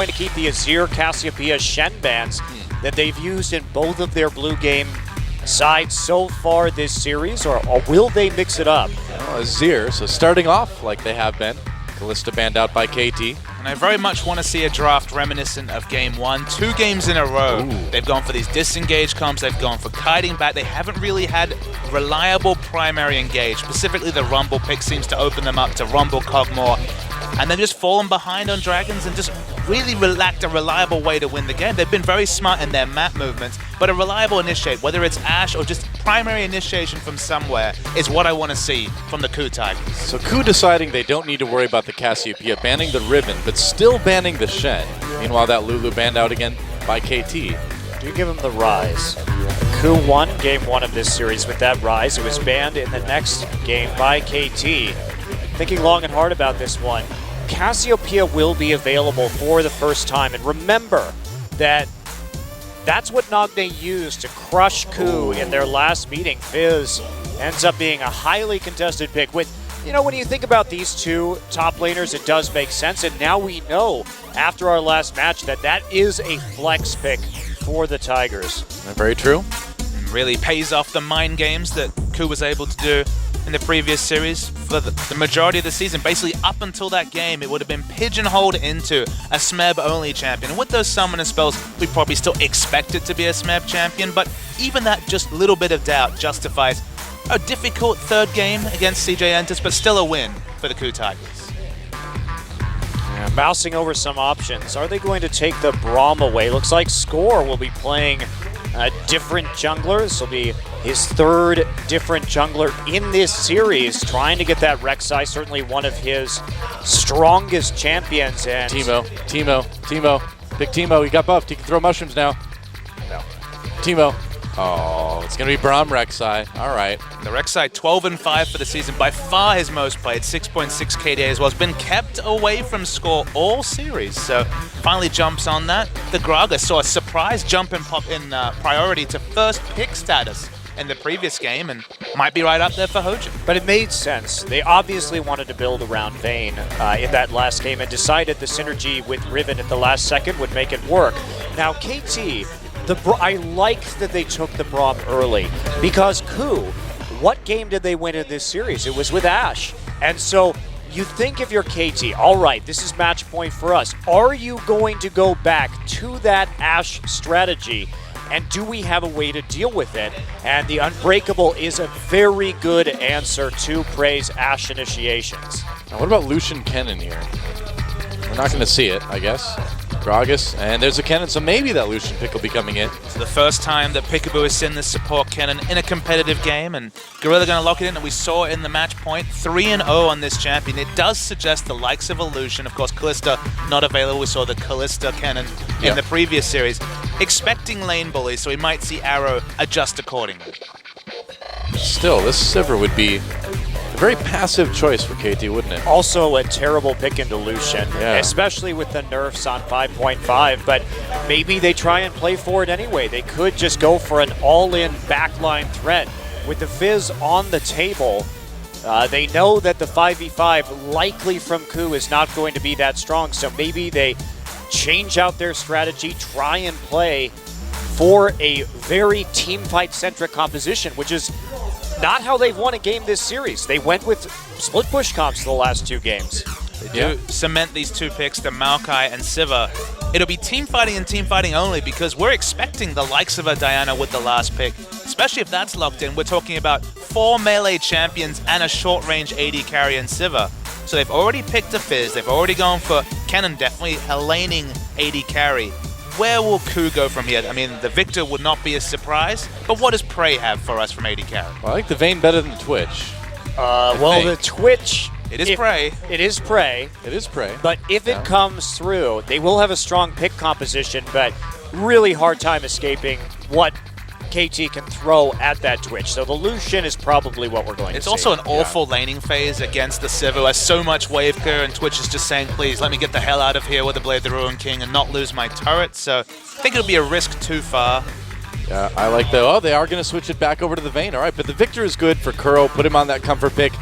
going to keep the Azir, Cassiopeia, Shen bans that they've used in both of their blue game sides so far this series, or will they mix it up? Well, Azir, so starting off like they have been. Kalista banned out by KT. And I very much want to see a draft reminiscent of Game 1. 2 games in a row. Ooh. They've gone for these disengage comps, they've gone for kiting back. They haven't really had reliable primary engage. Specifically, the Rumble pick seems to open them up to Rumble Cogmore. And they've just fallen behind on Dragons and just really lacked a reliable way to win the game. They've been very smart in their map movements, but a reliable initiate, whether it's Ashe or just primary initiation from somewhere, is what I want to see from the KOO Tigers. So KOO deciding they don't need to worry about the Cassiopeia, banning the Riven, but still banning the Shen. Meanwhile, that Lulu banned out again by KT. Do give him the Rise. KOO won Game 1 of this series with that Rise. It was banned in the next game by KT. Thinking long and hard about this one, Cassiopeia will be available for the first time. And remember that that's what Nagne used to crush KOO in their last meeting. Fizz ends up being a highly contested pick. With, you know, when you think about these two top laners, it does make sense. And now we know after our last match that that is a flex pick for the Tigers. Very true. Really pays off the mind games that KOO was able to do in the previous series for the majority of the season. Basically, up until that game, it would have been pigeonholed into a SMEB-only champion. And with those summoner spells, we probably still expect it to be a SMEB champion, but even that just little bit of doubt justifies a difficult third game against CJ Entus, but still a win for the KOO Tigers. Yeah, mousing over some options. Are they going to take the Braum away? Looks like Score will be playing a different jungler. This will be his third different jungler in this series, trying to get that Rek'Sai, certainly one of his strongest champions. And Teemo. Big Teemo, he got buffed. He can throw mushrooms now. No. Teemo. Oh, it's going to be Braum Rek'Sai. All right. The Rek'Sai 12-5 for the season, by far his most played, 6.6 KDA as well. Has been kept away from Score all series, so finally jumps on that. The Gragas saw a surprise jump in priority to first pick status in the previous game, and might be right up there for Hojin. But it made sense. They obviously wanted to build around Vayne in that last game and decided the synergy with Riven at the last second would make it work. Now KT, I like that they took the Braum early, because KOO, what game did they win in this series? It was with Ashe. And so you think if you're KT, all right, this is match point for us. Are you going to go back to that Ashe strategy? And do we have a way to deal with it? And the Unbreakable is a very good answer to praise Ashe initiations. Now what about Lucian Kennen here? We're not going to see it, I guess. Gragas, and there's a Kennen, so maybe that Lucian pick will be coming in. It's the first time that Peekaboo has seen this support Kennen in a competitive game, and Gorilla going to lock it in, and we saw in the match point 3-0 on this champion. It does suggest the likes of Illusion. Of course, Kalista not available. We saw the Kalista Kennen in the previous series. Expecting lane bullies, so we might see Arrow adjust accordingly. Still, this Sivir would be a very passive choice for KT, wouldn't it? Also a terrible pick into Lucian, especially with the nerfs on 5.5, but maybe they try and play for it anyway. They could just go for an all-in backline threat. With the Fizz on the table, they know that the 5v5 likely from KOO is not going to be that strong, so maybe they change out their strategy, try and play for a very teamfight-centric composition, which is not how they've won a game this series. They went with split push comps the last 2 games. They do cement these 2 picks to Maokai and Sivir. It'll be team fighting and team fighting only, because we're expecting the likes of a Diana with the last pick, especially if that's locked in. We're talking about 4 melee champions and a short-range AD carry in Sivir. So they've already picked a Fizz, they've already gone for Kennen, definitely a laning AD carry. Where will KOO go from here? I mean, the Victor would not be a surprise, but what does Prey have for us from AD carry? Well, I like the Vayne better than the Twitch. Well, the Twitch... It is Prey. It is Prey. It is Prey. But if it comes through, they will have a strong pick composition, but really hard time escaping what KT can throw at that Twitch. So the Lucian is probably what we're going to see. It's also an awful laning phase against the Sivir, who has so much wave clear, and Twitch is just saying, please, let me get the hell out of here with the Blade of the Ruin King and not lose my turret. So I think it'll be a risk too far. Yeah, I like that. Oh, they are going to switch it back over to the Vayne. All right, but the Victor is good for Kuro. Put him on that comfort pick.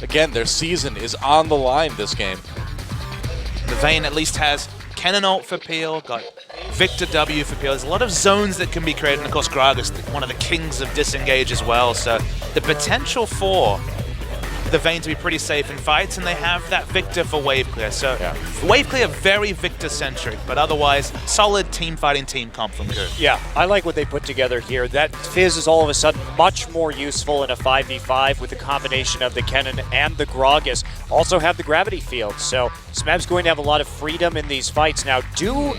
Again, their season is on the line this game. The Vayne at least has Kennen ult for Peel, got Victor W for Peel. There's a lot of zones that can be created, and of course Gragas, one of the kings of disengage as well. So the potential for the Vayne to be pretty safe in fights, and they have that Victor for wave clear. So wave clear very Victor-centric, but otherwise solid team fighting team comp from KOO. Yeah, I like what they put together here. That Fizz is all of a sudden much more useful in a 5v5 with the combination of the Kennen and the Gragas. Also have the gravity field, so Smeb's going to have a lot of freedom in these fights. Now, do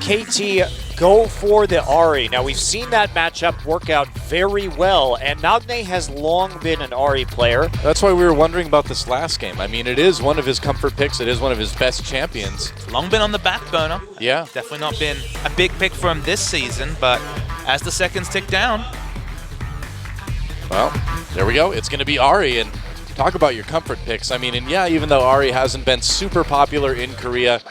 KT go for the Ahri? Now, we've seen that matchup work out very well, and Nagne has long been an Ahri player. That's why we were wondering about this last game. I mean, it is one of his comfort picks. It is one of his best champions. Long been on the back burner. Yeah. Definitely not been a big pick for him this season, but as the seconds tick down. Well, there we go. It's going to be Ahri, and talk about your comfort picks. I mean, and yeah, even though Ahri hasn't been super popular in Korea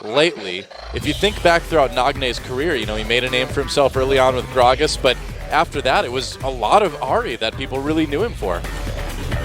lately, if you think back throughout Nagne's career, you know, he made a name for himself early on with Gragas, but after that, it was a lot of Ahri that people really knew him for.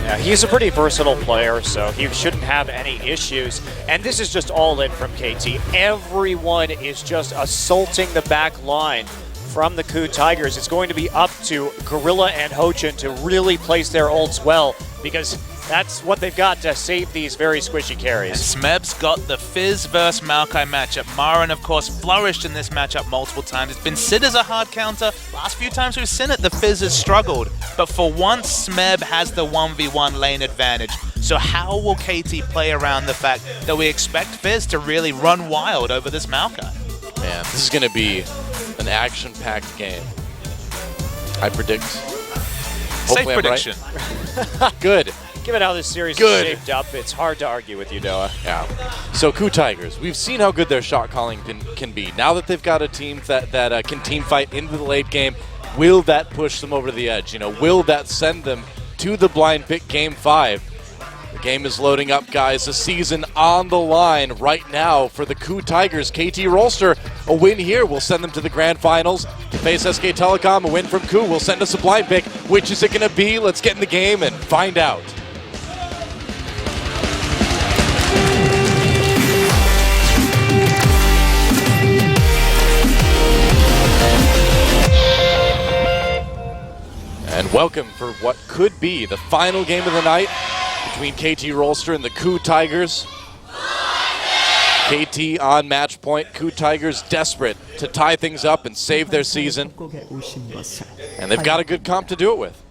Yeah, he's a pretty versatile player, so he shouldn't have any issues. And this is just all in from KT. Everyone is just assaulting the back line from the KOO Tigers. It's going to be up to Gorilla and Hochin to really place their ults well, because that's what they've got to save these very squishy carries. And Smeb's got the Fizz versus Maokai matchup. Marin, of course, flourished in this matchup multiple times. It's been Sid as a hard counter. Last few times we've seen it, the Fizz has struggled. But for once, Smeb has the 1v1 lane advantage. So how will KT play around the fact that we expect Fizz to really run wild over this Maokai? Man, this is going to be an action-packed game. I predict. Safe prediction. Right. Good. Given how this series is shaped up, it's hard to argue with you, Noah. Yeah. So KOO Tigers, we've seen how good their shot calling can be. Now that they've got a team that can team fight into the late game, will that push them over the edge? You know, will that send them to the blind pick game 5? The game is loading up, guys. The season on the line right now for the KOO Tigers. KT Rolster, a win here will send them to the grand finals. To face SK Telecom, a win from KOO will send us a blind pick. Which is it going to be? Let's get in the game and find out. And welcome for what could be the final game of the night between KT Rolster and the KOO Tigers. KT on match point. KOO Tigers desperate to tie things up and save their season. And they've got a good comp to do it with.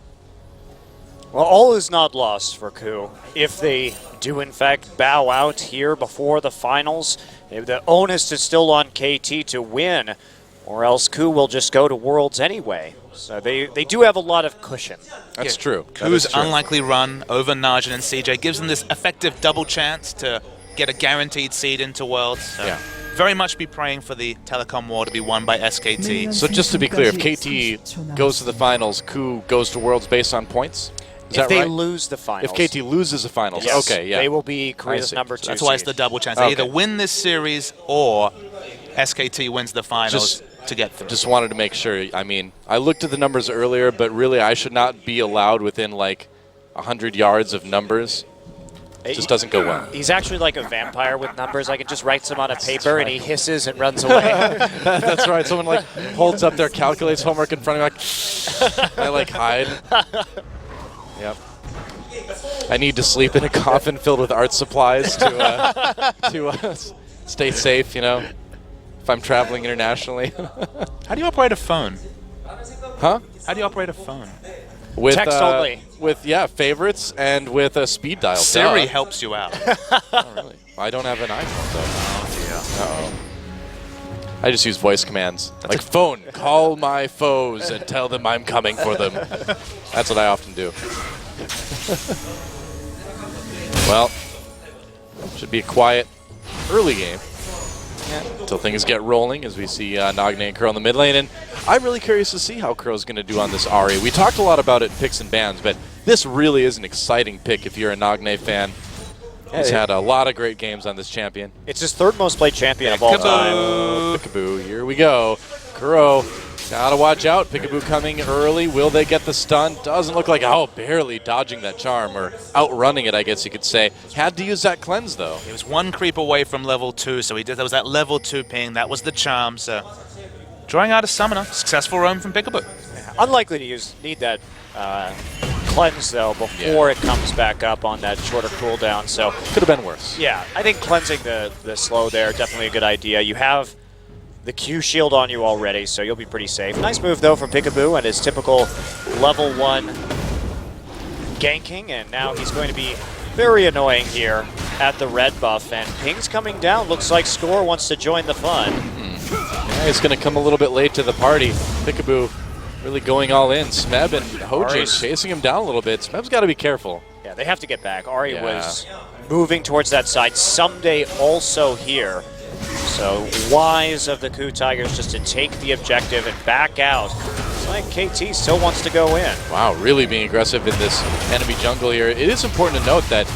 Well, all is not lost for KOO. If they do in fact bow out here before the finals, the onus is still on KT to win, or else KOO will just go to Worlds anyway. So they do have a lot of cushion. That's true. KOO's unlikely run over Najin and CJ gives them this effective double chance to get a guaranteed seed into Worlds. So very much be praying for the Telecom War to be won by SKT. So just to be clear, if KT goes to the finals, KOO goes to Worlds based on points? Is that if they right? lose the finals. If KT loses the finals, yes, okay, yeah. they will be Korea's number 2 That's why it's seed. the double chance. They either win this series or SKT wins the finals to get through. Just wanted to make sure. I mean, I looked at the numbers earlier, but really I should not be allowed within like 100 yards of numbers. It just doesn't go well. He's actually like a vampire with numbers. I can just write some on a paper and he hisses and runs away. That's right. Someone like holds up their calculates homework in front of me, like, I like hide. Yep. I need to sleep in a coffin filled with art supplies to stay safe, you know, if I'm traveling internationally. How do you operate a phone? Huh? How do you operate a phone? With, text only. With, favorites and with a speed dial. Siri helps you out. Oh, really? I don't have an iPhone, though. Uh-oh. I just use voice commands. Like, phone, call my foes and tell them I'm coming for them. That's what I often do. Well, should be a quiet early game until things get rolling as we see Nagne and Curl in the mid lane. And I'm really curious to see how Curl's going to do on this Ahri. We talked a lot about it in picks and bans, but this really is an exciting pick if you're a Nagne fan. He's had a lot of great games on this champion. It's his 3rd most played champion of all time. Peekaboo, here we go. Kuro Gotta watch out. Peekaboo coming early. Will they get the stun? Doesn't look like, oh, barely dodging that charm, or outrunning it, I guess you could say. Had to use that cleanse, though. He was one creep away from level 2, so that was that level 2 ping. That was the charm, so drawing out a summoner. Successful roam from Peekaboo. Unlikely to need that cleanse, though, before it comes back up on that shorter cooldown. So could have been worse. Yeah, I think cleansing the slow there, definitely a good idea. You have the Q shield on you already, so you'll be pretty safe. Nice move, though, from Peekaboo and his typical level 1 ganking, and now he's going to be very annoying here at the red buff, and ping's coming down. Looks like Score wants to join the fun. Yeah, he's going to come a little bit late to the party. Peekaboo really going all in. Smeb and Hojin chasing him down a little bit. Smeb's got to be careful. Yeah, they have to get back. Ari was moving towards that side. Someday also here. So wise of the KOO Tigers just to take the objective and back out. It's like KT still wants to go in. Wow, really being aggressive in this enemy jungle here. It is important to note that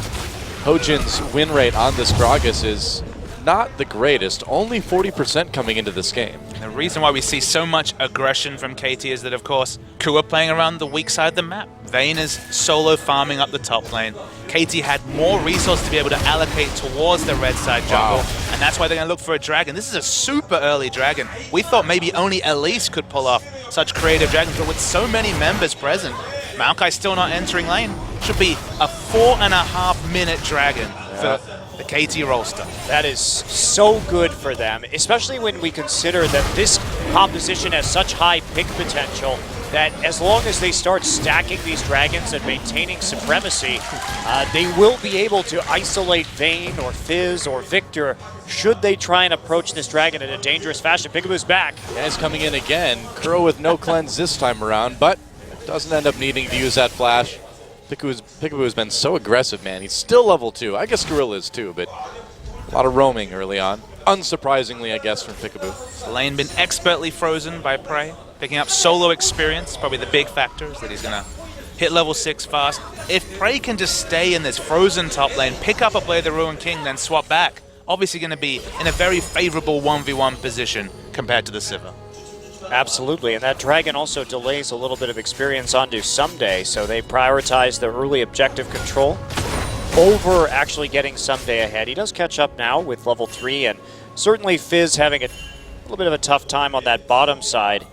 Hojin's win rate on this Gragas is not the greatest, only 40% coming into this game. The reason why we see so much aggression from KT is that, of course, KOO are playing around the weak side of the map. Vayne is solo farming up the top lane. KT had more resources to be able to allocate towards the red side jungle, and that's why they're going to look for a dragon. This is a super early dragon. We thought maybe only Elise could pull off such creative dragons, but with so many members present, Maokai still not entering lane. Should be a 4.5-minute dragon for the KT roster. That is so good for them, especially when we consider that this composition has such high pick potential that as long as they start stacking these dragons and maintaining supremacy, they will be able to isolate Vayne or Fizz or Victor should they try and approach this dragon in a dangerous fashion. Peekaboo's back. Yeah, he's coming in again. Kuro with no cleanse this time around, but doesn't end up needing to use that flash. Peekaboo has been so aggressive, man. He's still level 2. I guess Gorilla is too, but a lot of roaming early on. Unsurprisingly, I guess, from Peekaboo. The lane been expertly frozen by Prey. Picking up solo experience, probably the big factor is that he's going to hit level 6 fast. If Prey can just stay in this frozen top lane, pick up a Blade of the Ruined King, then swap back, obviously going to be in a very favorable 1v1 position compared to the Sivir. Absolutely, and that dragon also delays a little bit of experience onto Someday, so they prioritize the early objective control over actually getting Someday ahead. He does catch up now with level 3, and certainly Fizz having a little bit of a tough time on that bottom side,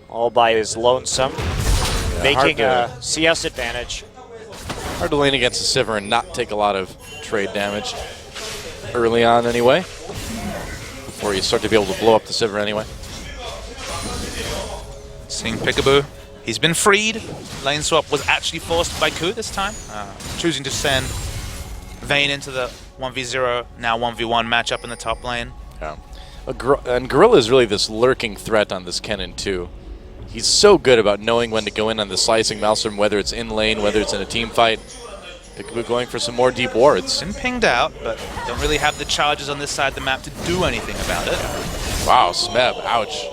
all by his lonesome, making a CS advantage. Hard to lane against the Sivir and not take a lot of trade damage early on anyway, before you start to be able to blow up the Sivir anyway. Seeing Peekaboo, he's been freed. Lane swap was actually forced by KOO this time, choosing to send Vayne into the 1v0, now 1v1 matchup in the top lane. Yeah. And Gorilla is really this lurking threat on this Kennen too. He's so good about knowing when to go in on the slicing Maelstrom, whether it's in lane, whether it's in a team fight. Peekaboo going for some more deep wards. Been pinged out, but don't really have the charges on this side of the map to do anything about it. Wow, Smeb, ouch.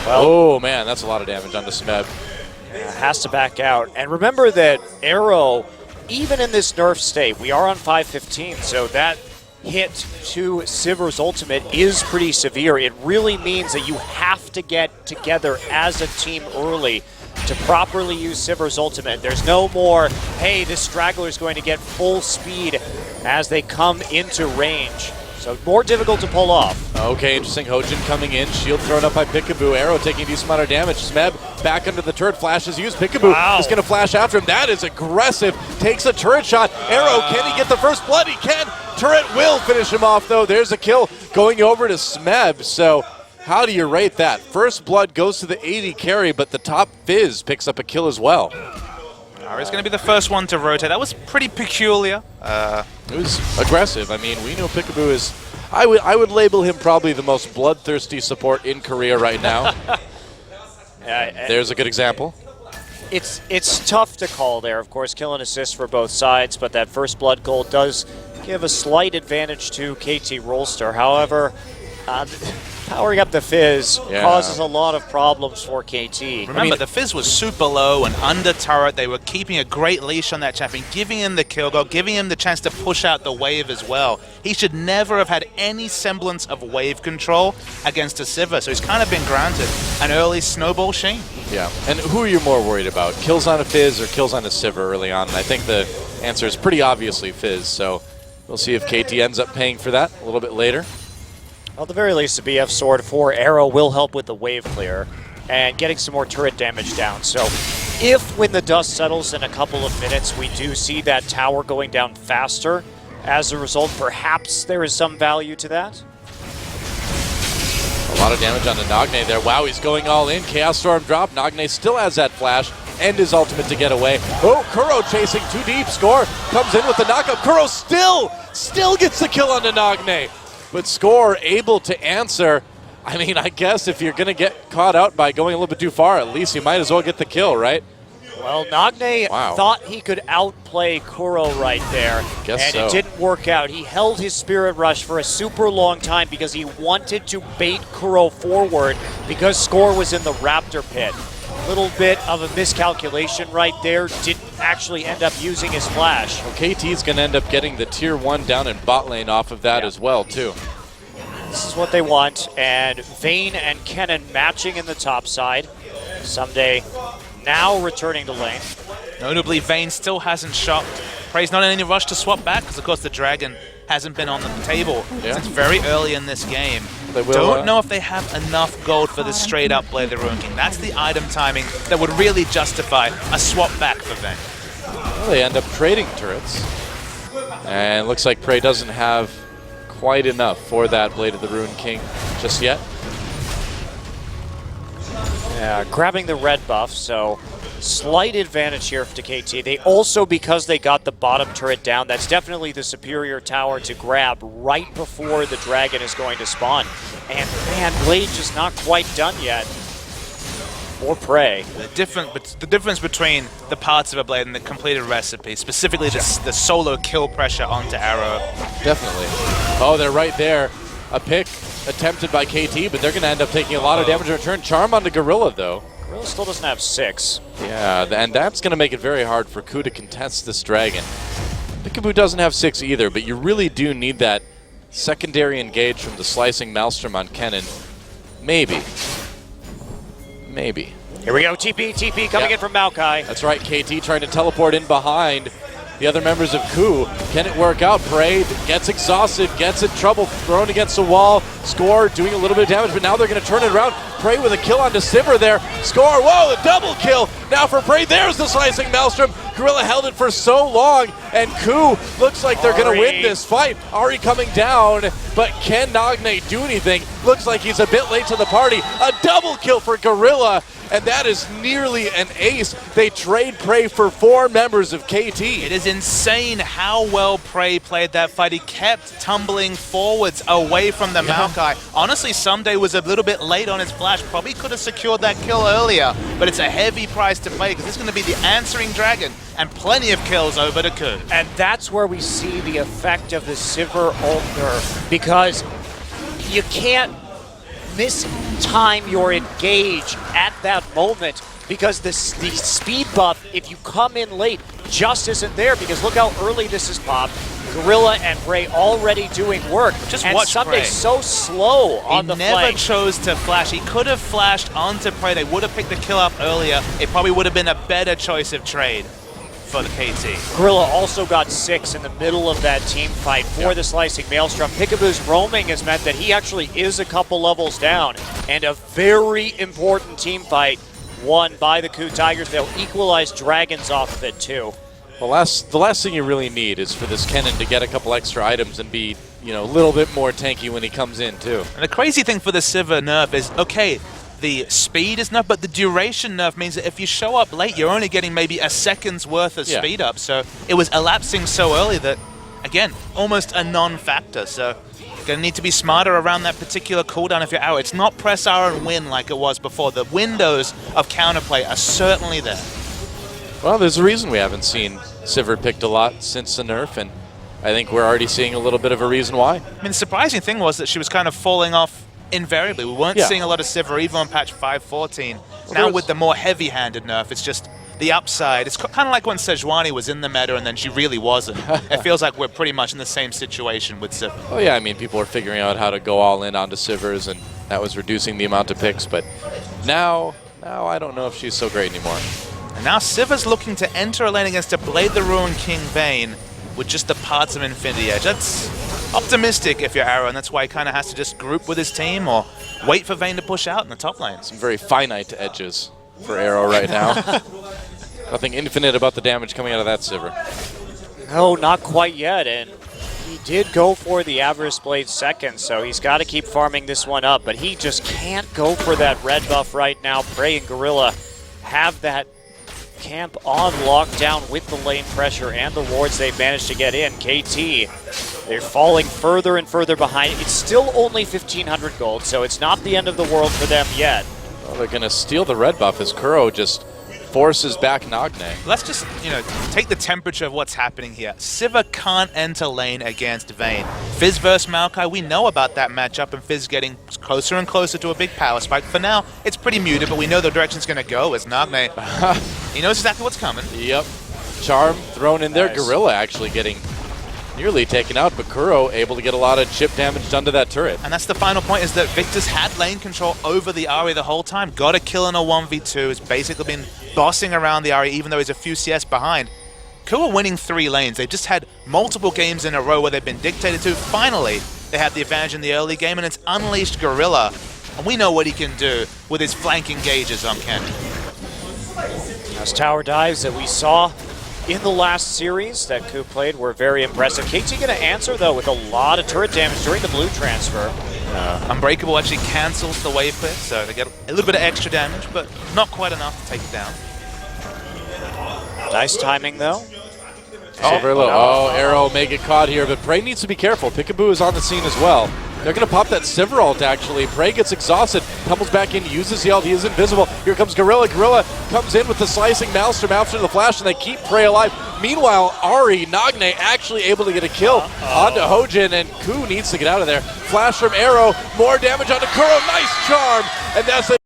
Well, oh man, that's a lot of damage on the Smeb. Has to back out. And remember that Arrow, even in this nerf state, we are on 515, so that hit to Sivir's ultimate is pretty severe. It really means that you have to get together as a team early to properly use Sivir's ultimate. There's no more, hey, this straggler is going to get full speed as they come into range. So more difficult to pull off. Okay, interesting. Hojin coming in. Shield thrown up by Peekaboo. Arrow taking a decent amount of damage. Smeb back under the turret. Flash is used. Peekaboo is going to flash after him. That is aggressive. Takes a turret shot. Arrow, can he get the first blood? He can. Turret will finish him off, though. There's a kill going over to Smeb. So how do you rate that? First blood goes to the 80 carry, but the top Fizz picks up a kill as well. Ari's going to be the first one to rotate. That was pretty peculiar. It was aggressive. I mean, we know Peekaboo is... I would label him probably the most bloodthirsty support in Korea right now. There's a good example. It's tough to call there. Of course, kill and assist for both sides, but that first blood goal does give a slight advantage to KT Rolster. However, Powering up the Fizz Yeah. causes a lot of problems for KT. Remember, the Fizz was super low and under turret. They were keeping a great leash on that champion, giving him the kill goal, giving him the chance to push out the wave as well. He should never have had any semblance of wave control against a Sivir, so he's kind of been granted an early snowball sheen. Yeah, and who are you more worried about? Kills on a Fizz or kills on a Sivir early on? And I think the answer is pretty obviously Fizz, so we'll see if KT ends up paying for that a little bit later. Well, at the very least, the BF Sword 4 Arrow will help with the wave clear and getting some more turret damage down. So if, when the dust settles in a couple of minutes, we do see that tower going down faster, as a result, perhaps there is some value to that. A lot of damage on the Nagne there. Wow, he's going all in. Chaos Storm drop. Nagne still has that flash and his ultimate to get away. Oh, Kuro chasing too deep. Score comes in with the knockup. Kuro still gets the kill on the Nagne. But Score able to answer. I mean, I guess if you're going to get caught out by going a little bit too far, at least you might as well get the kill, right? Well, Nagne thought he could outplay Kuro right there, it didn't work out. He held his Spirit Rush for a super long time because he wanted to bait Kuro forward because Score was in the Raptor pit. Little bit of a miscalculation right there, didn't actually end up using his flash. Well, KT's going to end up getting the tier 1 down in bot lane off of that as well, too. This is what they want, and Vayne and Kennen matching in the top side. Someday now returning to lane. Notably, Vayne still hasn't shopped. Prey's not in any rush to swap back because, of course, the Dragon hasn't been on the table since very early in this game. Don't know if they have enough gold for this straight-up Blade of the Ruined King. That's the item timing that would really justify a swap back for Vayne. Well, they end up trading turrets. And looks like Prey doesn't have quite enough for that Blade of the Ruined King just yet. Yeah, grabbing the red buff, so slight advantage here to KT. They also, because they got the bottom turret down, that's definitely the superior tower to grab right before the dragon is going to spawn. And man, Blade just not quite done yet. Or Prey. The difference between the parts of a Blade and the completed recipe, specifically the solo kill pressure onto Arrow. Definitely. Oh, they're right there. A pick attempted by KT, but they're going to end up taking a lot of damage in return. Charm onto Gorilla, though. Gorilla still doesn't have 6. Yeah, and that's going to make it very hard for KOO to contest this dragon. Peekaboo doesn't have 6 either, but you really do need that secondary engage from the slicing Maelstrom on Kennen. Maybe. Here we go, TP coming in from Maokai. That's right, KT trying to teleport in behind the other members of KOO. Can it work out? Prey gets exhausted, gets in trouble, thrown against the wall. Score doing a little bit of damage, but now they're going to turn it around. Prey with a kill onto Sivir there. Score, whoa, the double kill. Now for Prey, there's the slicing Maelstrom. Gorilla held it for so long, and KOO looks like they're going to win this fight. Ahri coming down, but can Nagne do anything? Looks like he's a bit late to the party. A double kill for Gorilla. And that is nearly an ace. They trade Prey for 4 members of KT. It is insane how well Prey played that fight. He kept tumbling forwards away from the Maokai. Honestly, Someday was a little bit late on his flash. Probably could have secured that kill earlier, but it's a heavy price to pay because it's going to be the answering dragon and plenty of kills over to KOO. And that's where we see the effect of the Sivir ult nerf, because you can't mistime your engage at that moment because the speed buff, if you come in late, just isn't there, because look how early this is popped. Gorilla and Prey already doing work. Just and watch Sunday's Prey. so slow on the flank. He never flank. chose to flash. He could have flashed onto Prey. They would have picked the kill up earlier. It probably would have been a better choice of trade for the KT. Gorilla also got 6 in the middle of that team fight for the slicing Maelstrom. Peekaboo's roaming has meant that he actually is a couple levels down, and a very important team fight won by the KOO Tigers. They'll equalize Dragons off of it too. The last thing you really need is for this Kennen to get a couple extra items and be, a little bit more tanky when he comes in too. And the crazy thing for the Sivir nerf is, okay, the speed is nerf, but the duration nerf means that if you show up late, you're only getting maybe a second's worth of speed up. So it was elapsing so early that, again, almost a non-factor. So you're going to need to be smarter around that particular cooldown if you're out. It's not press R and win like it was before. The windows of counterplay are certainly there. Well, there's a reason we haven't seen Sivir picked a lot since the nerf, and I think we're already seeing a little bit of a reason why. I mean, the surprising thing was that she was kind of falling off invariably. We weren't seeing a lot of Sivir even on patch 5.14. Now with the more heavy-handed nerf, it's just the upside. It's kind of like when Sejuani was in the meta and then she really wasn't. It feels like we're pretty much in the same situation with Sivir. Oh yeah, I mean, people are figuring out how to go all in onto Sivers, and that was reducing the amount of picks, but now I don't know if she's so great anymore. And now Sivir's looking to enter a lane against a Blade the Ruined King Vayne with just the parts of Infinity Edge. That's optimistic if you're Arrow, and that's why he kind of has to just group with his team or wait for Vayne to push out in the top lane. Some very finite edges for Arrow right now. Nothing infinite about the damage coming out of that Sivir. No, not quite yet, and he did go for the Avarice Blade second, so he's got to keep farming this one up, but he just can't go for that red buff right now. Prey and Gorilla have that camp on lockdown with the lane pressure and the wards they've managed to get in. KT, they're falling further and further behind. It's still only 1,500 gold, so it's not the end of the world for them yet. Well, they're going to steal the red buff as KOO just forces back Nagne. Let's just, take the temperature of what's happening here. Sivir can't enter lane against Vayne. Fizz versus Maokai, we know about that matchup, and Fizz getting closer and closer to a big power spike. For now, it's pretty muted, but we know the direction it's going to go as Nagne. He knows exactly what's coming. Yep. Charm thrown in there. Nice. Gorilla actually getting nearly taken out, but KOO able to get a lot of chip damage done to that turret. And that's the final point, is that Victor's had lane control over the Ahri the whole time. Got a kill in a 1v2. Has basically been bossing around the Ahri, even though he's a few CS behind. KOO are winning 3 lanes. They've just had multiple games in a row where they've been dictated to. Finally, they have the advantage in the early game, and it's unleashed Gorilla. And we know what he can do with his flanking gauges on Ken. Those tower dives that we saw in the last series that KOO played were very impressive. KT going to answer, though, with a lot of turret damage during the blue transfer. Unbreakable actually cancels the wave clear, so they get a little bit of extra damage, but not quite enough to take it down. Nice timing, though. Very low. Oh, Arrow may get caught here, but Prey needs to be careful. Pikaboo is on the scene as well. They're going to pop that Sivir ult, actually. Prey gets exhausted, tumbles back in, uses the ult. He is invisible. Here comes Gorilla. Gorilla comes in with the slicing Maelstrom after the flash, and they keep Prey alive. Meanwhile, Ahri, Nagne actually able to get a kill onto Hojin, and KOO needs to get out of there. Flash from Arrow, more damage onto KOO. Nice charm, and that's a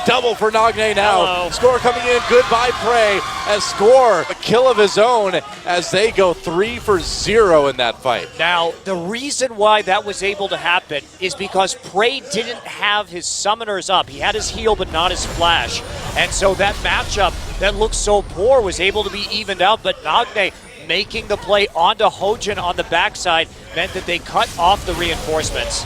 double for Nagne now. Hello. Score coming in. Goodbye, Prey. As Score a kill of his own as they go 3 for 0 in that fight. Now, the reason why that was able to happen is because Prey didn't have his summoners up. He had his heal, but not his flash. And so that matchup that looked so poor was able to be evened out, but Nagne making the play onto Hojin on the backside meant that they cut off the reinforcements.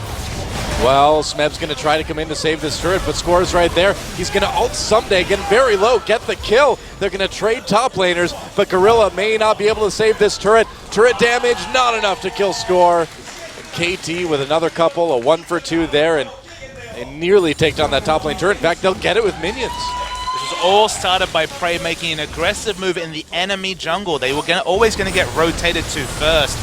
Well, Smeb's going to try to come in to save this turret, but Score's right there. He's going to ult someday, get very low, get the kill. They're going to trade top laners, but Gorilla may not be able to save this turret. Turret damage, not enough to kill Score. And KT with another couple, a 1 for 2 there, and nearly take down that top lane turret. In fact, they'll get it with minions. This was all started by Prey making an aggressive move in the enemy jungle. They were always going to get rotated to first.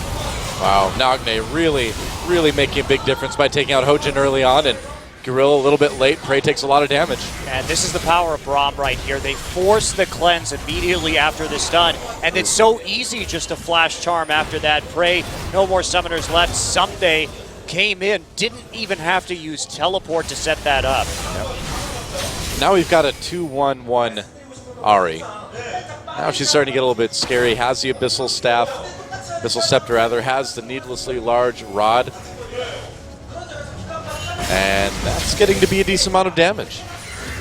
Wow, Nagne really making a big difference by taking out Hojin early on, and Gorilla a little bit late. Prey takes a lot of damage. And this is the power of Braum right here. They force the cleanse immediately after the stun, and it's so easy just to flash charm after that. Prey, no more summoners left. Someday came in, didn't even have to use teleport to set that up. Yep. Now we've got a 2-1-1 Ahri. Now she's starting to get a little bit scary. Has the Abyssal Staff. Abyssal Scepter, rather, has the needlessly large rod. And that's getting to be a decent amount of damage.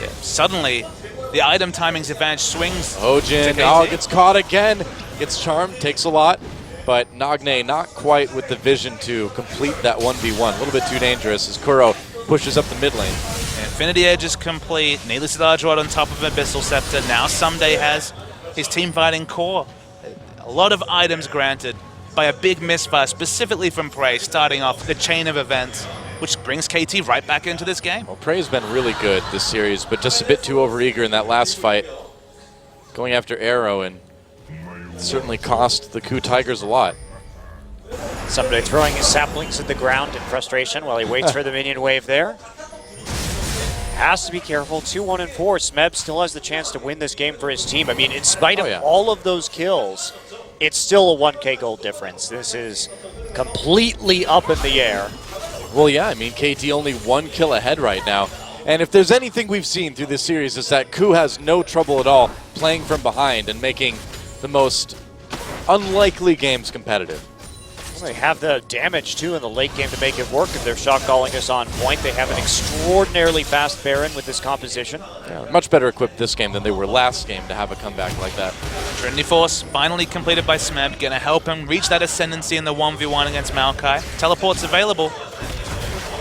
Yeah. Suddenly, the item timing's advantage swings. Hojin, gets caught again. Gets charmed, takes a lot. But Nagne not quite with the vision to complete that 1v1. A little bit too dangerous as KOO pushes up the mid lane. Infinity Edge is complete. Needlessly large rod on top of Abyssal Scepter. Now Someday has his team fighting core. A lot of items granted by a big misfire, specifically from Prey, starting off the chain of events, which brings KT right back into this game. Well, Prey's been really good this series, but just a bit too overeager in that last fight, going after Arrow, and it certainly cost the KOO Tigers a lot. Someday throwing his saplings at the ground in frustration while he waits for the minion wave there. Has to be careful. 2-1-4. Smeb still has the chance to win this game for his team. I mean, in spite of all of those kills, it's still a 1K gold difference. This is completely up in the air. Well, yeah, I mean, KT only 1 kill ahead right now. And if there's anything we've seen through this series is that KOO has no trouble at all playing from behind and making the most unlikely games competitive. They have the damage, too, in the late game to make it work. If their shot calling is on point, they have an extraordinarily fast Baron with this composition. Yeah, much better equipped this game than they were last game to have a comeback like that. Trinity Force finally completed by Smeb, gonna help him reach that ascendancy in the 1v1 against Maokai. Teleport's available.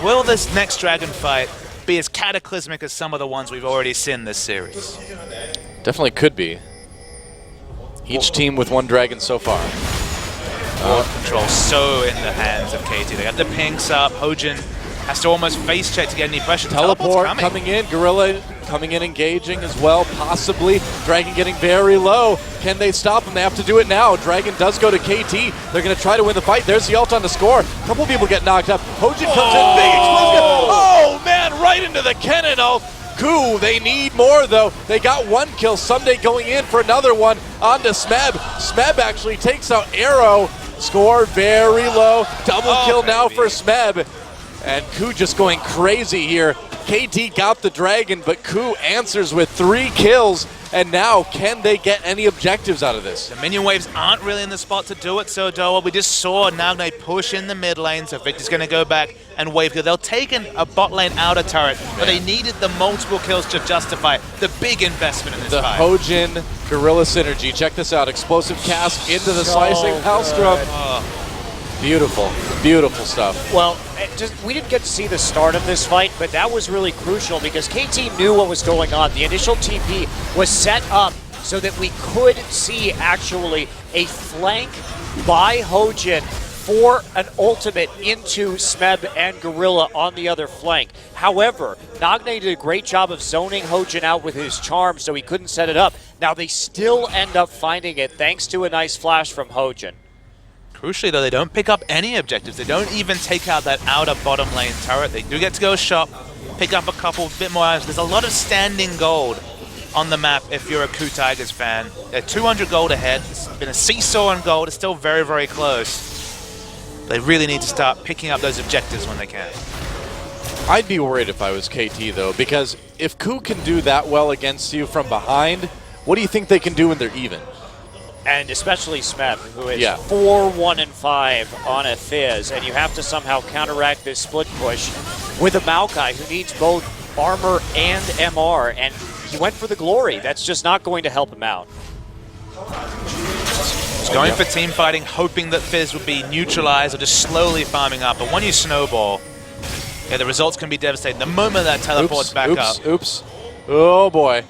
Will this next Dragon fight be as cataclysmic as some of the ones we've already seen this series? Definitely could be. Each team with 1 dragon so far. Board control so in the hands of KT. They have the pinks up. Hojin has to almost face check to get any pressure. Teleport coming in. Gorilla coming in, engaging as well, possibly. Dragon getting very low. Can they stop him? They have to do it now. Dragon does go to KT. They're going to try to win the fight. There's the ult on the score. A couple people get knocked up. Hojin comes in, big explosion. Oh, man, right into the cannon ult. KOO, they need more though. They got 1 kill. Sunday going in for another one onto Smeb. Smeb actually takes out Arrow. Score very low. Double kill now for Smeb. And KOO just going crazy here. KT got the dragon, but KOO answers with 3 kills. And now, can they get any objectives out of this? The minion waves aren't really in the spot to do it, so Doa. We just saw Nagne push in the mid lane, so Victor's going to go back and wave. They'll take a bot lane outer turret, but they needed the multiple kills to justify the big investment in this fight. The Hojin Gorilla synergy. Check this out. Explosive cast into the slicing Hellstrom. Beautiful, beautiful stuff. Well, we didn't get to see the start of this fight, but that was really crucial because KT knew what was going on. The initial TP was set up so that we could see actually a flank by Hojin for an ultimate into Smeb and Gorilla on the other flank. However, Nagne did a great job of zoning Hojin out with his charm so he couldn't set it up. Now they still end up finding it thanks to a nice flash from Hojin. Crucially, though, they don't pick up any objectives. They don't even take out that outer bottom lane turret. They do get to go shop, pick up a couple, bit more items. There's a lot of standing gold on the map if you're a KOO Tigers fan. They're 200 gold ahead. It's been a seesaw on gold. It's still very, very close. They really need to start picking up those objectives when they can. I'd be worried if I was KT, though, because if KOO can do that well against you from behind, what do you think they can do when they're even? And especially Smeb, who is 4-1-5 on a Fizz, and you have to somehow counteract this split push with a Maokai who needs both armor and MR, and he went for the glory. That's just not going to help him out. He's going for team fighting, hoping that Fizz would be neutralized or just slowly farming up, but when you snowball, the results can be devastating. The moment that teleports back up. Oops. Oh boy.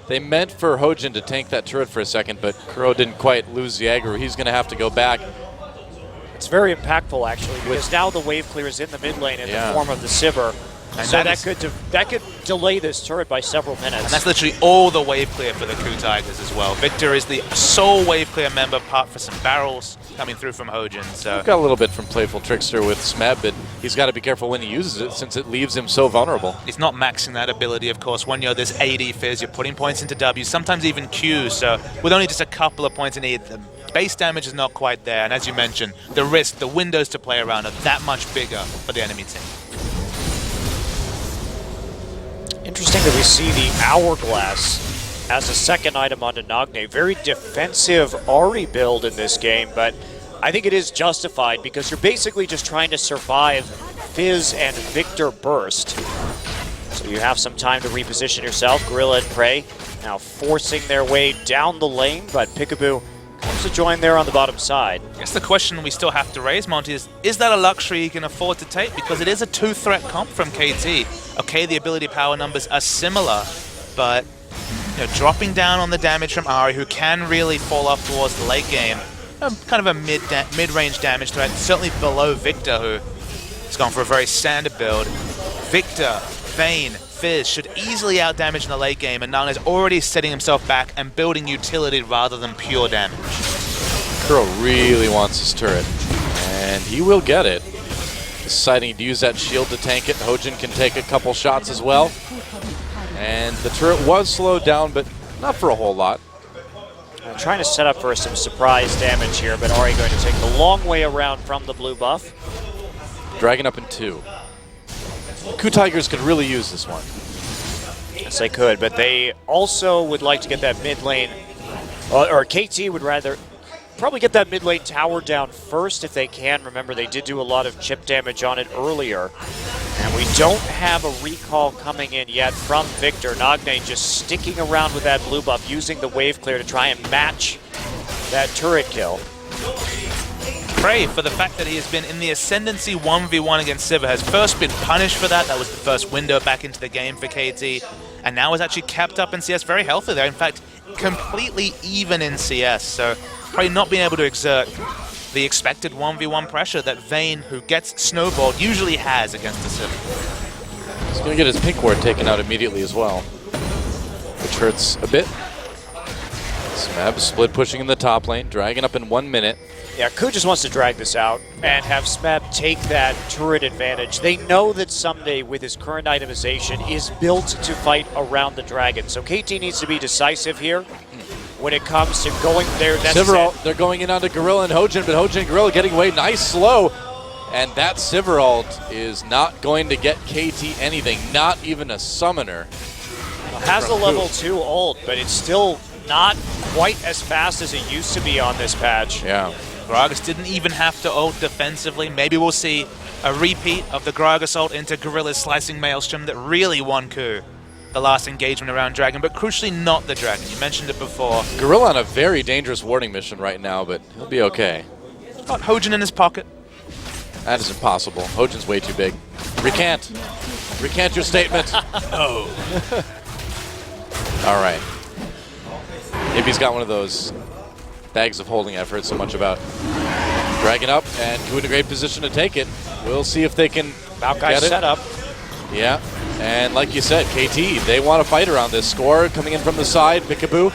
They meant for Hojin to tank that turret for a second, but KOO didn't quite lose the aggro. He's going to have to go back. It's very impactful, actually, because now the wave clear is in the mid lane in the form of the Sivir. And so that could delay this turret by several minutes. And that's literally all the wave clear for the KOO Tigers as well. Victor is the sole wave clear member, apart for some barrels coming through from Hojin. So we've got a little bit from Playful Trickster with Smeb, but he's got to be careful when he uses it since it leaves him so vulnerable. He's not maxing that ability, of course. When you're this AD Fizz, you're putting points into W, sometimes even Q. So with only just a couple of points in E, the base damage is not quite there. And as you mentioned, the risk, the windows to play around are that much bigger for the enemy team. Interesting that we see the Hourglass as a second item onto Nagne. Very defensive Ahri build in this game, but I think it is justified because you're basically just trying to survive Fizz and Victor burst. So you have some time to reposition yourself. Gorilla and Prey now forcing their way down the lane, but Peekaboo comes to join there on the bottom side. I guess the question we still have to raise, Monty, is that a luxury you can afford to take? Because it is a 2-threat comp from KT. Okay, the ability power numbers are similar, but dropping down on the damage from Ahri, who can really fall off towards the late game, kind of a mid-range damage threat, certainly below Victor, who has gone for a very standard build. Victor, Vayne, Fizz should easily outdamage in the late game, and Nana is already setting himself back and building utility rather than pure damage. KOO really wants his turret, and he will get it. Deciding to use that shield to tank it. Hojin can take a couple shots as well. And the turret was slowed down, but not for a whole lot. Trying to set up for some surprise damage here, but Ahri going to take the long way around from the blue buff. Dragon up in 2. KOO Tigers could really use this one. Yes, they could, but they also would like to get that mid lane, or KT would rather probably get that mid lane tower down first if they can. Remember, they did do a lot of chip damage on it earlier. And we don't have a recall coming in yet from Victor. Nagne just sticking around with that blue buff, using the wave clear to try and match that turret kill. Pray for the fact that he has been in the ascendancy 1v1 against Sivir, has first been punished for that. That was the first window back into the game for KT, and now has actually kept up in CS very healthy there. In fact, completely even in CS, so probably not being able to exert the expected 1v1 pressure that Vayne, who gets snowballed, usually has against the Sivir. He's going to get his pink ward taken out immediately as well, which hurts a bit. Smeb split pushing in the top lane, dragging up in 1 minute. Yeah, KOO just wants to drag this out and have Smeb take that turret advantage. They know that someday, with his current itemization, is built to fight around the dragon. So KT needs to be decisive here when it comes to going there. Sivir, they're going in onto Gorilla and Hojin, but Hojin and Gorilla getting away nice slow. And that Sivir ult is not going to get KT anything, not even a summoner. Has a level 2 ult, but it's still not quite as fast as it used to be on this patch. Yeah. Gragas didn't even have to ult defensively. Maybe we'll see a repeat of the Gragas ult into Gorilla's Slicing Maelstrom that really won KOO the last engagement around Dragon, but crucially not the Dragon. You mentioned it before. Gorilla on a very dangerous warding mission right now, but he'll be okay. Got Hojin in his pocket. That is impossible. Hojin's way too big. Recant. Recant your statement. Oh. All right. Maybe he's got one of those bags of holding I've heard so much about. Dragging up, and KOO in a great position to take it. We'll see if they can get it. Set up. Yeah, and like you said, KT, they want to fight around this. Score coming in from the side. Peekaboo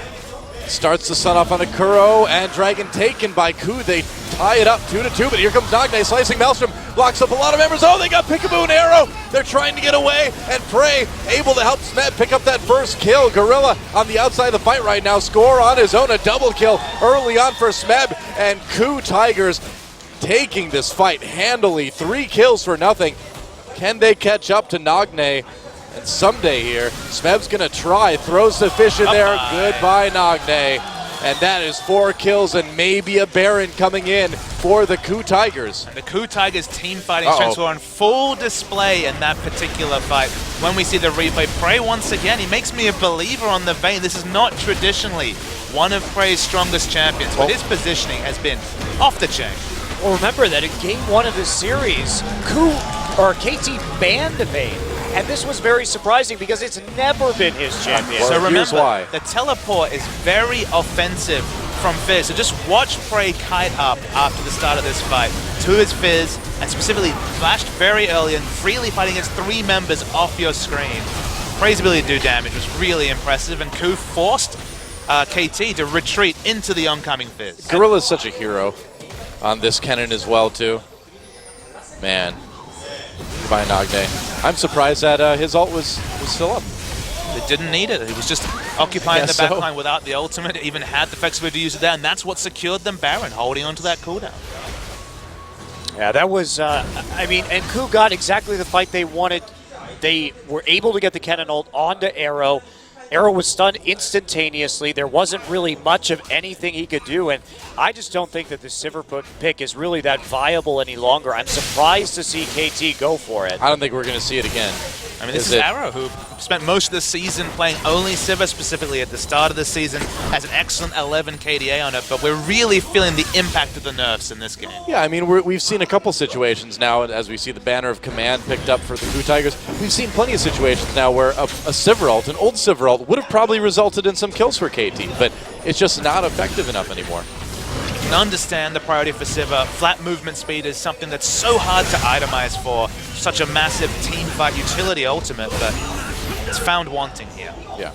starts the sun off on a Kuro, and Dragon taken by KOO. They tie it up 2-2, but here comes Nagne, Slicing Maelstrom, blocks up a lot of members. Oh, they got Peekaboo and Arrow. They're trying to get away, and Prey able to help Smeb pick up that first kill. Gorilla on the outside of the fight right now. Score on his own, a double kill early on for Smeb, and KOO Tigers taking this fight handily. 3 kills for nothing. Can they catch up to Nagne? And someday here, Smeb's going to try, throws the fish in there. Goodbye, Nagne. And that is 4 kills and maybe a Baron coming in for the KOO Tigers. And the KOO Tigers team fighting strengths were on full display in that particular fight. When we see the replay, Prey once again, he makes me a believer on the Vayne. This is not traditionally one of Prey's strongest champions, but his positioning has been off the chain. Well, remember that in game 1 of this series, KT banned Vayne. And this was very surprising because it's never been his champion. So remember, here's why. The teleport is very offensive from Fizz. So just watch Prey kite up after the start of this fight to his Fizz, and specifically flashed very early and freely fighting against 3 members off your screen. Prey's ability to do damage was really impressive, and KOO forced KT to retreat into the oncoming Fizz. Gorilla's such a hero on this Kennen as well, too. Man. By Nagne. I'm surprised that his ult was still up. It didn't need it. He was just occupying the backline without the ultimate. It even had the flexibility to use it there, and that's what secured them Baron, holding onto that cooldown. Yeah, that was, I mean, and KOO got exactly the fight they wanted. They were able to get the Kennen ult onto Arrow. Arrow was stunned instantaneously. There wasn't really much of anything he could do, and I just don't think that the Sivir pick is really that viable any longer. I'm surprised to see KT go for it. I don't think we're going to see it again. I mean, this is Arrow, who spent most of the season playing only Sivir, specifically at the start of the season, has an excellent 11 KDA on it, but we're really feeling the impact of the nerfs in this game. Yeah, I mean, we've seen a couple situations now, as we see the banner of command picked up for the KOO Tigers. We've seen plenty of situations now where a Sivir ult, an old Sivir ult, would have probably resulted in some kills for KT, but it's just not effective enough anymore. You can understand the priority for Sivir. Flat movement speed is something that's so hard to itemize for such a massive team fight utility ultimate, but it's found wanting here. Yeah.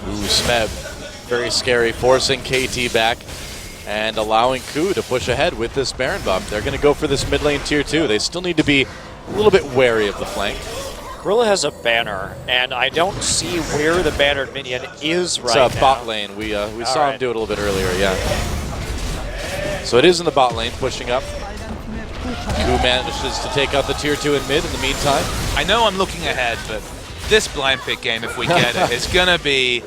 Ooh, Smeb, very scary, forcing KT back and allowing KOO to push ahead with this Baron buff. They're going to go for this mid lane tier 2. They still need to be a little bit wary of the flank. Gorilla has a banner, and I don't see where the bannered minion is right now. It's bot lane. We saw him do it a little bit earlier, yeah. So it is in the bot lane, pushing up. KOO manages to take out the tier 2 in mid in the meantime. I know I'm looking ahead, but this blind pick game, if we get it, it's gonna be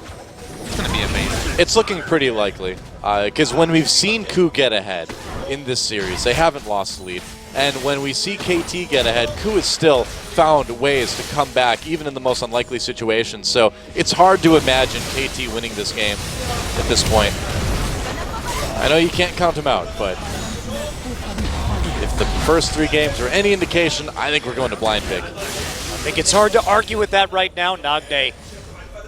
amazing. It's looking pretty likely, because when we've seen KOO get ahead in this series, they haven't lost the lead. And when we see KT get ahead, KOO has still found ways to come back, even in the most unlikely situations. So it's hard to imagine KT winning this game at this point. I know you can't count them out, but if the first 3 games are any indication, I think we're going to blind pick. I think it's hard to argue with that right now. Nagne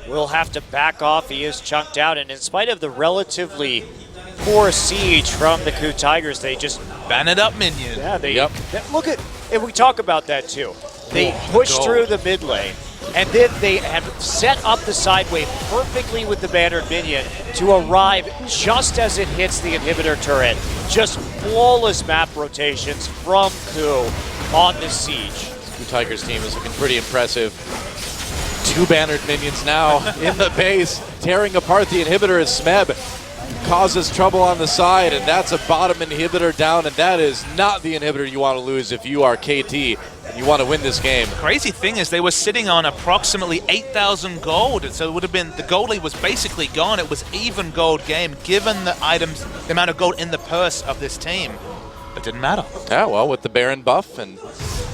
will have to back off. He is chunked out, and in spite of the relatively poor siege from the KOO Tigers, they just ban it up, minion. Yeah, look at, and we talk about that too. They pushed through the mid lane, and then they had set up the side wave perfectly with the bannered minion to arrive just as it hits the inhibitor turret. Just flawless map rotations from KOO on this siege. KOO Tigers team is looking pretty impressive. 2 bannered minions now in the base, tearing apart the inhibitor as Smeb causes trouble on the side, and that's a bottom inhibitor down, and that is not the inhibitor you want to lose if you are KT and you want to win this game. Crazy thing is they were sitting on approximately 8,000 gold, and so it would have been, the gold lead was basically gone. It was even gold game given the items, the amount of gold in the purse of this team. It didn't matter. Yeah, well, with the Baron buff and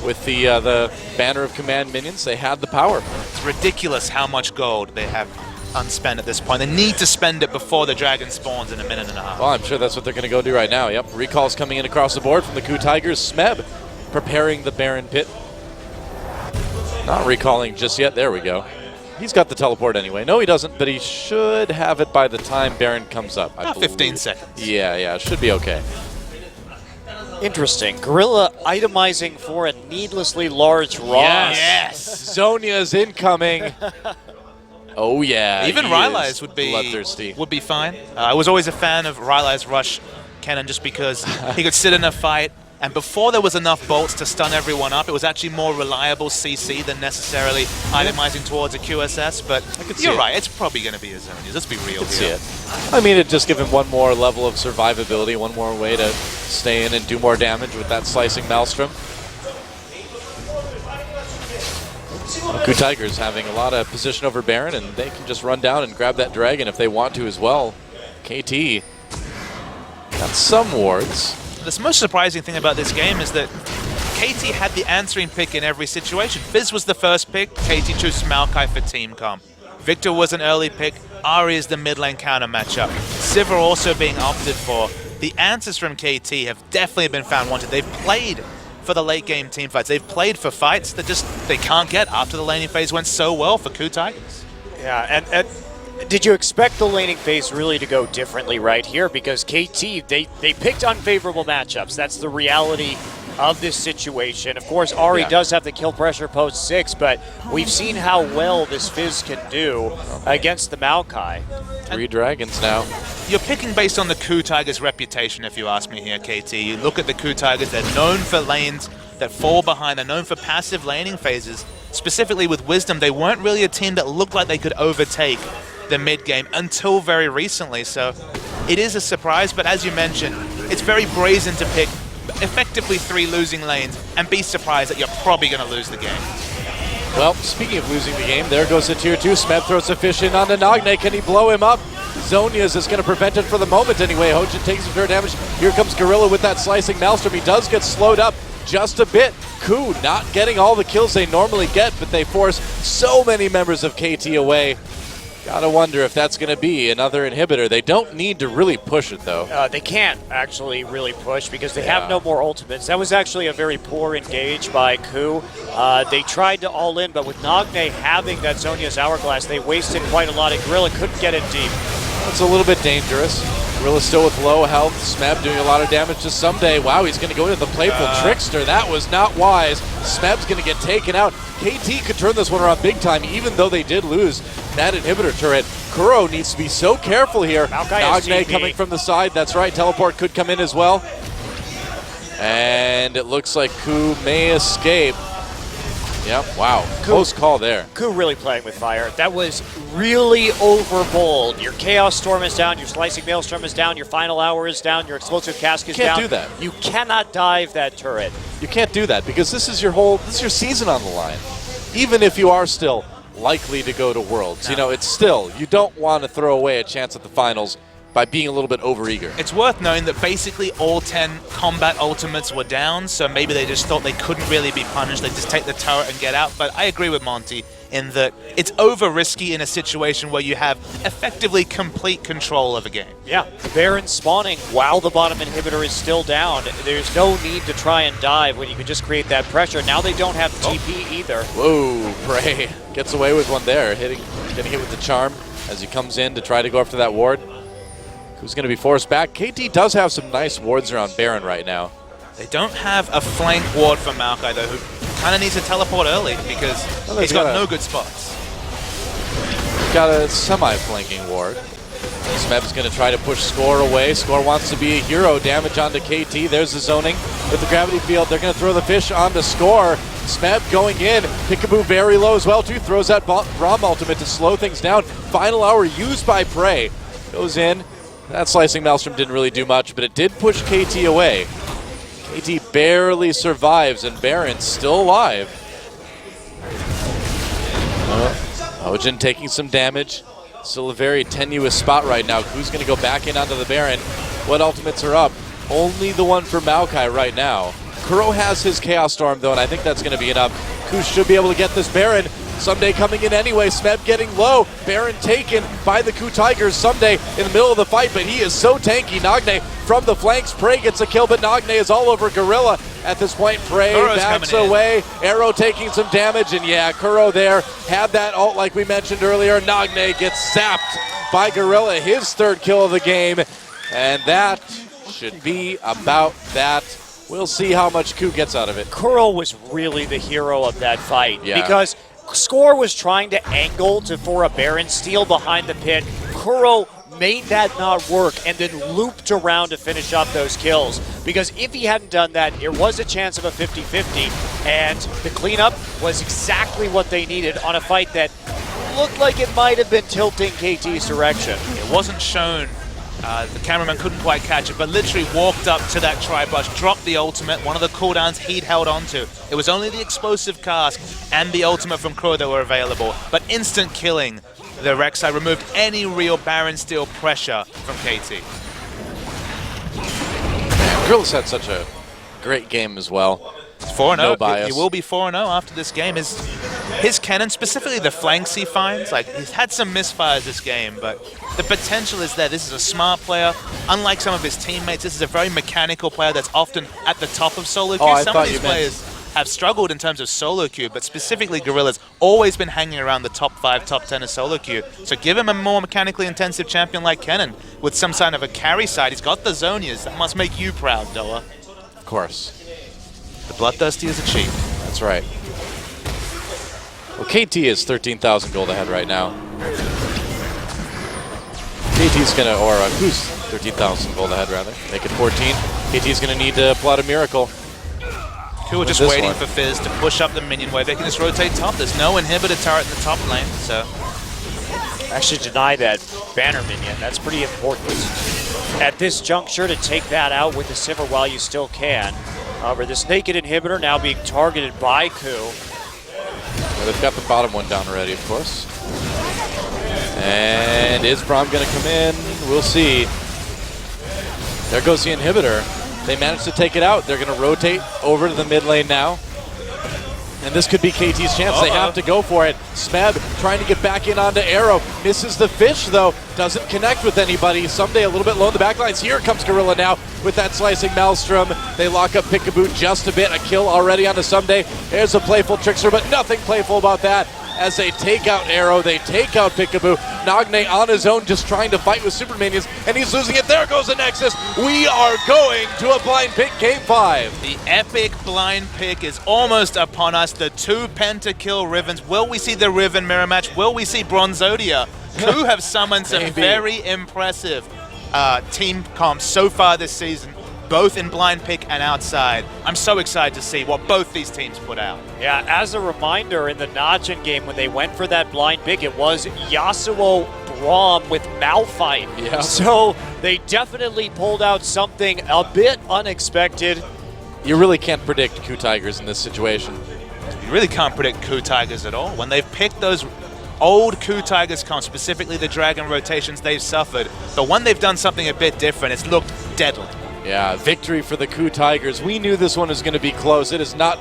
with the Banner of Command minions, they had the power. It's ridiculous how much gold they have unspent at this point. They need to spend it before the dragon spawns in a minute and a half. Well, I'm sure that's what they're going to go do right now. Yep, recalls coming in across the board from the KOO Tigers. Smeb preparing the Baron pit. Not recalling just yet. There we go. He's got the teleport anyway. No, he doesn't, but he should have it by the time Baron comes up. About 15 seconds. Yeah, should be okay. Interesting. Gorilla itemizing for a needlessly large Ross. Yes. Zhonya's incoming. Oh yeah, even Rylai's would be fine. I was always a fan of Rylai's rush cannon just because he could sit in a fight, and before there was enough bolts to stun everyone up, it was actually more reliable CC than necessarily itemizing towards a QSS. But you're right, it's probably going to be a Zhonya's. Let's be real here. I mean, it just give him one more level of survivability, one more way to stay in and do more damage with that slicing Maelstrom. KOO Tigers having a lot of position over Baron, and they can just run down and grab that dragon if they want to as well. KT got some wards. The most surprising thing about this game is that KT had the answering pick in every situation. Fizz was the first pick, KT chose Maokai for team comp. Victor was an early pick, Ahri is the mid lane counter matchup. Sivir also being opted for. The answers from KT have definitely been found wanted. They've played for the late game team fights. They've played for fights that they can't get after the laning phase went so well for KOO Tigers. Yeah, and did you expect the laning phase really to go differently right here? Because KT, they picked unfavorable matchups. That's the reality of this situation. Of course, Ahri does have the kill pressure post 6, but we've seen how well this Fizz can do against the Maokai. 3 dragons now. You're picking based on the KOO Tigers' reputation, if you ask me here, KT. You look at the KOO Tigers, they're known for lanes that fall behind. They're known for passive laning phases. Specifically with Wisdom, they weren't really a team that looked like they could overtake the mid game until very recently. So it is a surprise, but as you mentioned, it's very brazen to pick effectively 3 losing lanes and be surprised that you're probably going to lose the game. Well, speaking of losing the game, there goes the tier 2. Smeb throws a fish in onto Nagne. Can he blow him up? Zhonya's is going to prevent it for the moment anyway. Hojin takes some damage. Here comes Gorilla with that slicing Maelstrom. He does get slowed up just a bit. KOO not getting all the kills they normally get, but they force so many members of KT away. Gotta wonder if that's going to be another inhibitor. They don't need to really push it, though. They can't actually really push because they have no more ultimates. That was actually a very poor engage by KOO. They tried to all in, but with Nagne having that Zhonya's Hourglass, they wasted quite a lot, and Gorilla couldn't get it deep. It's a little bit dangerous. Gorilla still with low health. Smeb doing a lot of damage to Someday. Wow, he's going to go into the Playful Trickster. That was not wise. Smeb's going to get taken out. KT could turn this one around big time, even though they did lose that inhibitor turret. Kuro needs to be so careful here. Nagne coming from the side. That's right. Teleport could come in as well. And it looks like KOO may escape. Yep, wow. Close call there. KOO really playing with fire. That was really overbold. Your Chaos Storm is down, your Slicing Maelstrom is down, your Final Hour is down, your Explosive Cask is down. You can't do that. You cannot dive that turret. You can't do that because this is your season on the line. Even if you are still likely to go to Worlds, you know, it's still, you don't want to throw away a chance at the finals by being a little bit overeager. It's worth knowing that basically all 10 combat ultimates were down, so maybe they just thought they couldn't really be punished. They just take the turret and get out. But I agree with Monty in that it's over risky in a situation where you have effectively complete control of a game. Yeah, Baron spawning while the bottom inhibitor is still down. There's no need to try and dive when you can just create that pressure. Now they don't have TP either. Whoa, Prey gets away with one there, getting hit with the charm as he comes in to try to go after that ward. Who's going to be forced back? KT does have some nice wards around Baron right now. They don't have a flank ward for Maokai, though, who kind of needs to teleport early because he's got no good spots. Got a semi-flanking ward. Smeb's going to try to push Score away. Score wants to be a hero. Damage onto KT. There's the zoning with the gravity field. They're going to throw the fish onto Score. Smeb going in. Peekaboo very low as well, too. Throws that Braum ultimate to slow things down. Final Hour used by Prey. Goes in. That Slicing Maelstrom didn't really do much, but it did push KT away. KT barely survives, and Baron's still alive. Ojin taking some damage. Still a very tenuous spot right now. Who's going to go back in onto the Baron? What ultimates are up? Only the one for Maokai right now. KOO has his Chaos Storm, though, and I think that's going to be enough. KOO should be able to get this Baron. Someday coming in anyway. Smeb getting low. Baron taken by the KOO Tigers. Someday in the middle of the fight, but he is so tanky. Nagne from the flanks. Prey gets a kill, but Nagne is all over Gorilla at this point. Prey backs away. Arrow taking some damage, and yeah, KOO there had that ult like we mentioned earlier. Nagne gets zapped by Gorilla. His third kill of the game, and that should be about that. We'll see how much KOO gets out of it. KOO was really the hero of that fight because Score was trying to angle for a Baron steal behind the pit. KOO made that not work and then looped around to finish up those kills. Because if he hadn't done that, there was a chance of a 50-50. And the cleanup was exactly what they needed on a fight that looked like it might have been tilting KT's direction. It wasn't shown. The cameraman couldn't quite catch it, but literally walked up to that tri-bush, dropped the ultimate, one of the cooldowns he'd held onto. It was only the explosive cask and the ultimate from KOO that were available, but instant killing the Rek'Sai removed any real Baron steal pressure from KT. Gorilla's had such a great game as well. 4-0. No bias. He will be 4-0 after this game. His cannon, specifically the flanks he finds, like he's had some misfires this game, but the potential is there. This is a smart player. Unlike some of his teammates, this is a very mechanical player that's often at the top of solo queue. Some of these players have struggled in terms of solo queue, but specifically Gorilla's always been hanging around the top 5, top 10 of solo queue. So give him a more mechanically intensive champion like Kennen with some sign of a carry side. He's got the Zonias. That must make you proud, Doa. Of course. The Bloodthirsty is a cheat. That's right. Well, KT is 13,000 gold ahead right now. KT's gonna, or who's 13,000 gold ahead rather? Make it 14. KT's gonna need to pull out a miracle. KOO just waiting for Fizz to push up the minion wave. They can just rotate top. There's no inhibitor turret in the top lane, so. Actually deny that banner minion. That's pretty important at this juncture to take that out with the Sivir while you still can. However, this naked inhibitor now being targeted by KOO. Well, they've got the bottom one down already, of course. And is Braum going to come in? We'll see. There goes the inhibitor. They managed to take it out. They're going to rotate over to the mid lane now. And this could be KT's chance. They have to go for it. Smeb trying to get back in onto Arrow. Misses the fish, though. Doesn't connect with anybody. Someday a little bit low in the backlines. Here comes Gorilla now with that Slicing Maelstrom. They lock up Peekaboo just a bit. A kill already onto Someday. There's a playful Trickster, but nothing playful about that. As they take out Arrow, they take out Peekaboo. Nagne on his own just trying to fight with super minions, and he's losing it. There goes the Nexus. We are going to a blind pick game 5. The epic blind pick is almost upon us. The 2 pentakill Rivens. Will we see the Riven mirror match? Will we see Bronzodia? KOO have summoned some very impressive team comps so far this season. both in blind pick and outside. I'm so excited to see what both these teams put out. Yeah, as a reminder, in the Najin game, when they went for that blind pick, it was Yasuo Braum with Malphite. Yeah. So they definitely pulled out something a bit unexpected. You really can't predict KOO Tigers in this situation. You really can't predict KOO Tigers at all. When they've picked those old KOO Tigers comps, specifically the Dragon rotations they've suffered, but when they've done something a bit different, it's looked deadly. Yeah, victory for the KOO Tigers. We knew this one was going to be close. It is not